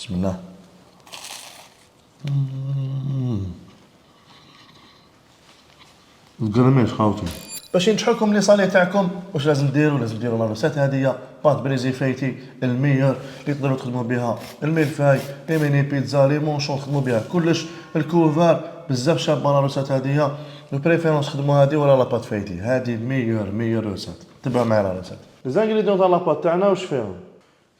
بسم الله. متقرميش خاوتي. باش ينجحوا لكم لي صالي تاعكم واش لازم ديروا؟ لازم ديروا لاروسات هاديه بات بريزي فايتي الميور اللي تقدروا تخدموا بها، الميلفاي، لي ميني بيتزا، لي مونشون تخدموا بها كلش، الكوفار بزاف شابه لاروسات هاديه. لو بريفيرونس خدموا هادي ولا لاباط فايتي، هادي ميور روسات. تبع معايا لاروسات. لي زانغريديون تاع لاباط تاعنا واش فيهم؟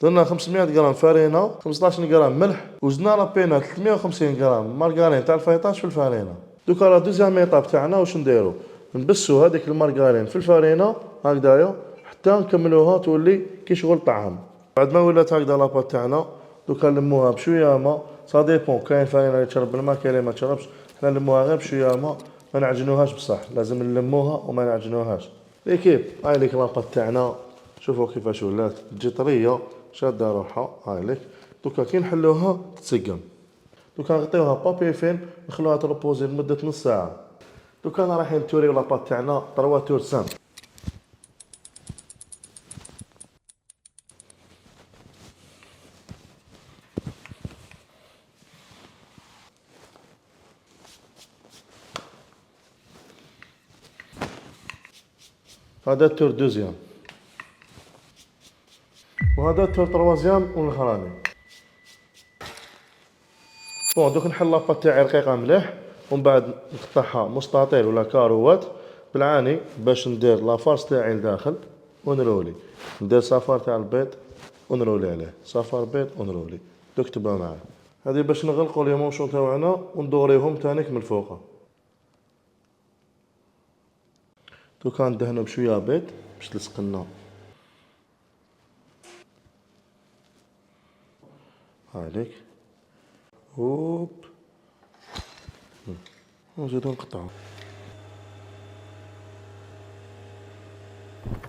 درنا 500 غرام فرينه، 15 غرام ملح، وزدنا لابينا 350 غرام مارغرين تاع الفيطاج في الفرينه. دوكا لا دوزيام ايطاب تاعنا واش نديرو؟ نبسو هذيك المارغرين في الفرينه هكذايا حتى نكملوها تولي كي شغل طعام. بعد ما ولات هكذا لاباط تاعنا دوكا نلموها بشويه ماء، سا ديبون، كاين فرينه اللي تشرب الماء كاين اللي ما تشربش، حنا نلموها غير بشويه ماء، ما نعجنوهاش بصح، لازم نلموها وما نعجنوهاش. ليكيب هاي ليك لاباط تاعنا، شوفوا كيفاش ولات تجي طريه شاده روحها. هاي ليك دوكا كي نحلوها تتسقم. دوكا نغطيوها بابي فين نخلوها تربوزي لمده نص ساعه. دوكا انا رايحين نتوريو لاباط تاعنا 3 تور سامبل. هذا التور دوزيام، وهذا التور تروازيام والاخراني. بون دوك نحل لاباط تاعي رقيقه مليح، ومن بعد نقطعها مستطيل ولا كاروات بالعاني باش ندير لافارس تاعي لداخل ونرولي. ندير صفار تاع البيض ونرولي عليه، صفار بيض ونرولي. دوك تبع معايا. هذه باش نغلقوا لي مونشون تاعنا وندوريهم تانيك من الفوق. دوكا ندهنو بشويه بيض باش تلصقلنا. هايليك هوب ونزيدو نقطعو.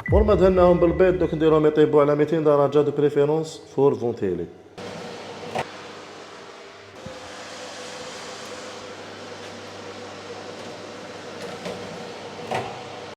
مور ما دهناهم بالبيض دوك نديرهم يطيبو على 200 درجة دو بريفيرونس فور فونتيلي.